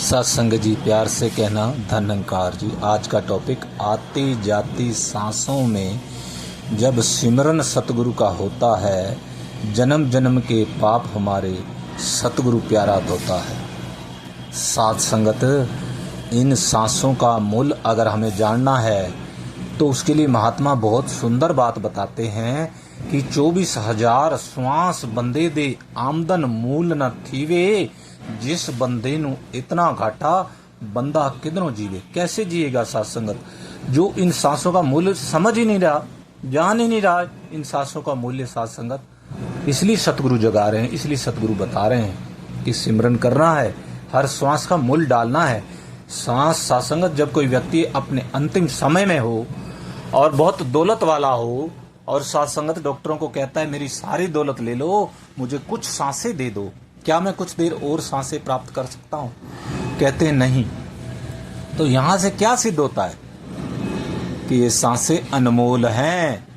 सत्संग जी, प्यार से कहना धनंकार जी। आज का टॉपिक, आती जाती सांसों में जब सिमरन सतगुरु का होता है, जन्म जन्म के पाप हमारे सतगुरु प्यारा धोता है। साध संगत, इन सांसों का मूल अगर हमें जानना है तो उसके लिए महात्मा बहुत सुंदर बात बताते हैं कि 24,000 श्वास बंदे दे आमदन मूल न थीवे, जिस बंदे नू इतना घाटा बंदा किधरों जीवे। कैसे जिएगा साध संगत, जो इन सांसों का मूल्य समझ ही नहीं रहा, जान ही नहीं रहा इन सांसों का मूल्य। साध संगत, इसलिए सतगुरु जगा रहे हैं, इसलिए सतगुरु बता रहे हैं कि सिमरन करना है, हर श्वास का मूल्य डालना है। सांस साध संगत, जब कोई व्यक्ति अपने अंतिम समय में हो और बहुत दौलत वाला हो और साध संगत डॉक्टरों को कहता है मेरी सारी दौलत ले लो, मुझे कुछ सांसें दे दो, क्या मैं कुछ देर और सांसें प्राप्त कर सकता हूं? कहते हैं नहीं। तो यहां से क्या सिद्ध होता है कि ये सांसें अनमोल हैं।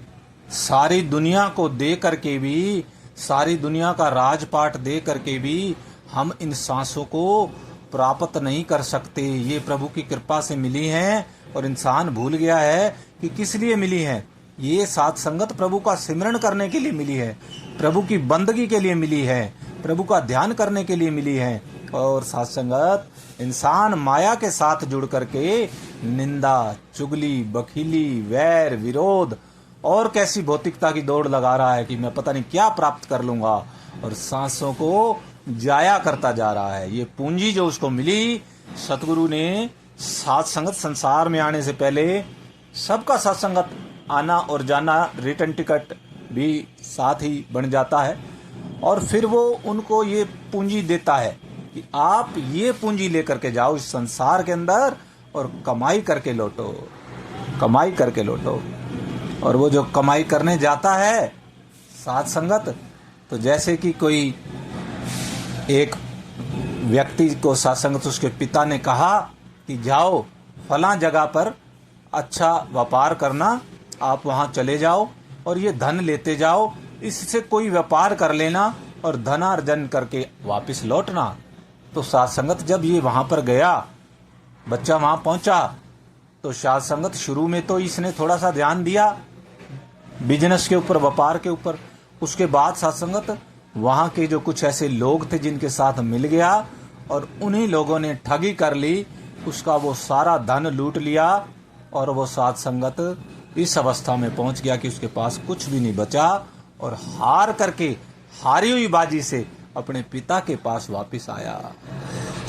सारी दुनिया को दे करके भी, सारी दुनिया का राजपाट दे करके भी हम इन सांसों को प्राप्त नहीं कर सकते। ये प्रभु की कृपा से मिली हैं और इंसान भूल गया है कि किस लिए मिली है। ये साध संगत प्रभु का सिमरन करने के लिए मिली है, प्रभु की बंदगी के लिए मिली है, प्रभु का ध्यान करने के लिए मिली है। और साध संगत, इंसान माया के साथ जुड़ करके निंदा, चुगली, बखीली, वैर, विरोध और कैसी भौतिकता की दौड़ लगा रहा है कि मैं पता नहीं क्या प्राप्त कर लूंगा, और सांसों को जाया करता जा रहा है। ये पूंजी जो उसको मिली, सतगुरु ने साध संगत संसार में आने से पहले सबका साध संगत आना और जाना, रिटर्न टिकट भी साथ ही बन जाता है, और फिर वो उनको ये पूंजी देता है कि आप ये पूंजी लेकर के जाओ इस संसार के अंदर और कमाई करके लौटो, कमाई करके लौटो। और वो जो कमाई करने जाता है साध संगत, तो जैसे कि कोई एक व्यक्ति को साध संगत उसके पिता ने कहा कि जाओ फलां जगह पर अच्छा व्यापार करना, आप वहां चले जाओ और ये धन लेते जाओ, इससे कोई व्यापार कर लेना और धनार्जन करके वापस लौटना। तो साध संगत जब ये वहां पर गया, बच्चा वहां पहुंचा, तो साध संगत शुरू में तो इसने थोड़ा सा ध्यान दिया बिजनेस के ऊपर, व्यापार के ऊपर। उसके बाद साध संगत वहां के जो कुछ ऐसे लोग थे जिनके साथ मिल गया और उन्हीं लोगों ने ठगी कर ली, उसका वो सारा धन लूट लिया और वो साध संगत इस अवस्था में पहुंच गया कि उसके पास कुछ भी नहीं बचा और हार करके, हारी हुई बाजी से अपने पिता के पास वापस आया।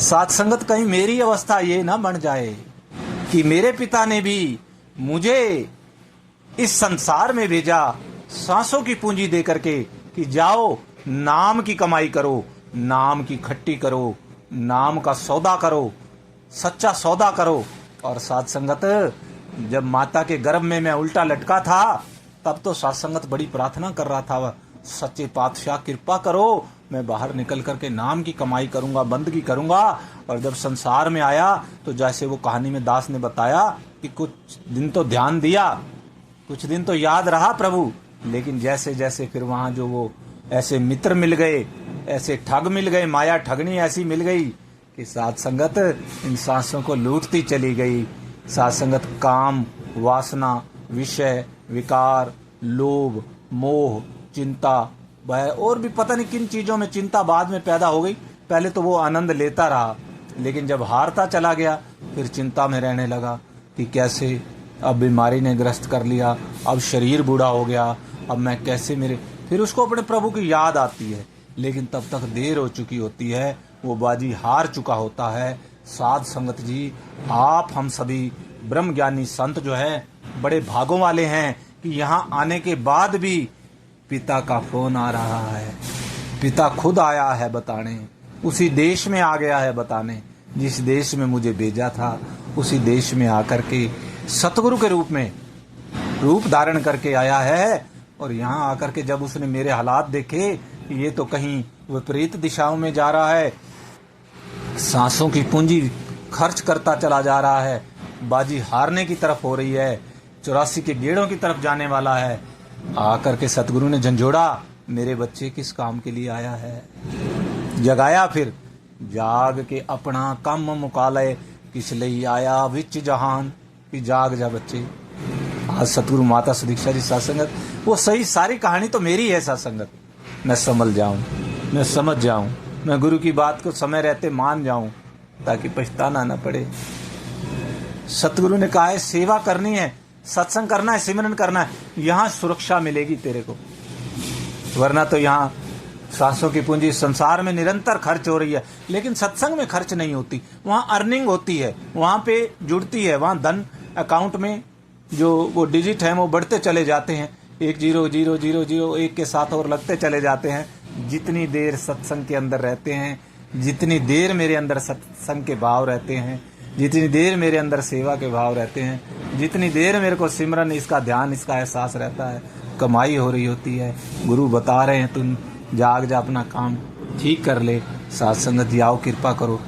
साध संगत, कहीं मेरी अवस्था ये ना बन जाए कि मेरे पिता ने भी मुझे इस संसार में भेजा सांसों की पूंजी दे करके कि जाओ नाम की कमाई करो, नाम की खट्टी करो, नाम का सौदा करो, सच्चा सौदा करो। और साध संगत, जब माता के गर्भ में मैं उल्टा लटका था तब तो साध संगत बड़ी प्रार्थना कर रहा था, सच्चे पातशाह कृपा करो, मैं बाहर निकल करके नाम की कमाई करूंगा, बंदगी करूंगा। और जब संसार में आया तो जैसे वो कहानी में दास ने बताया कि कुछ दिन तो ध्यान दिया, कुछ दिन तो याद रहा प्रभु, लेकिन जैसे जैसे फिर वहां जो वो ऐसे मित्र मिल गए, ऐसे ठग मिल गए, माया ठगनी ऐसी मिल गई कि साध संगत इन सांसों को लूटती चली गई। साध संगत, काम, वासना, विषय, विकार, लोभ, मोह, चिंता, भय और भी पता नहीं किन चीजों में चिंता बाद में पैदा हो गई। पहले तो वो आनंद लेता रहा, लेकिन जब हारता चला गया फिर चिंता में रहने लगा कि कैसे अब बीमारी ने ग्रस्त कर लिया, अब शरीर बूढ़ा हो गया, अब मैं कैसे मेरे, फिर उसको अपने प्रभु की याद आती है, लेकिन तब तक देर हो चुकी होती है, वो बाजी हार चुका होता है। साध संगत जी, आप हम सभी ब्रह्म ज्ञानी संत जो है बड़े भागों वाले हैं कि यहाँ आने के बाद भी पिता का फोन आ रहा है, पिता खुद आया है बताने, उसी देश में आ गया है बताने जिस देश में मुझे भेजा था, उसी देश में आकर के सतगुरु के रूप में रूप धारण करके आया है। और यहाँ आकर के जब उसने मेरे हालात देखे, ये तो कहीं विपरीत दिशाओं में जा रहा है, सांसों की पूंजी खर्च करता चला जा रहा है, बाजी हारने की तरफ हो रही है, 84 के गेड़ों की तरफ जाने वाला है। आकर के सतगुरु ने झंझोड़ा, मेरे बच्चे किस काम के लिए आया है, जगाया फिर जाग के अपना कम मुकाले, किस ਲਈ आया विच जहान। कि जाग जा बच्चे। आज सतगुरु माता सुदीक्षा जी सत्संगत, वो सही सारी कहानी तो मेरी है सत्संगत। मैं समझ जाऊं, मैं समझ जाऊं, मैं गुरु की बात को समय रहते मान जाऊं, ताकि पछताना न पड़े। सतगुरु ने कहा है सेवा करनी है, सत्संग करना है, सिमरन करना है, यहाँ सुरक्षा मिलेगी तेरे को। वरना तो यहाँ सांसों की पूंजी संसार में निरंतर खर्च हो रही है, लेकिन सत्संग में खर्च नहीं होती। वहाँ अर्निंग होती है, वहाँ पे जुड़ती है, वहाँ धन अकाउंट में जो वो डिजिट हैं वो बढ़ते चले जाते हैं, 1000001 के साथ और लगते चले जाते हैं। जितनी देर सत्संग के अंदर रहते हैं, जितनी देर मेरे अंदर सत्संग के भाव रहते हैं, जितनी देर मेरे अंदर सेवा के भाव रहते हैं, जितनी देर मेरे को सिमरन इसका ध्यान इसका एहसास रहता है, कमाई हो रही होती है। गुरु बता रहे हैं तुम जाग जा, अपना काम ठीक कर ले। साथ संगत जी आओ, कृपा करो।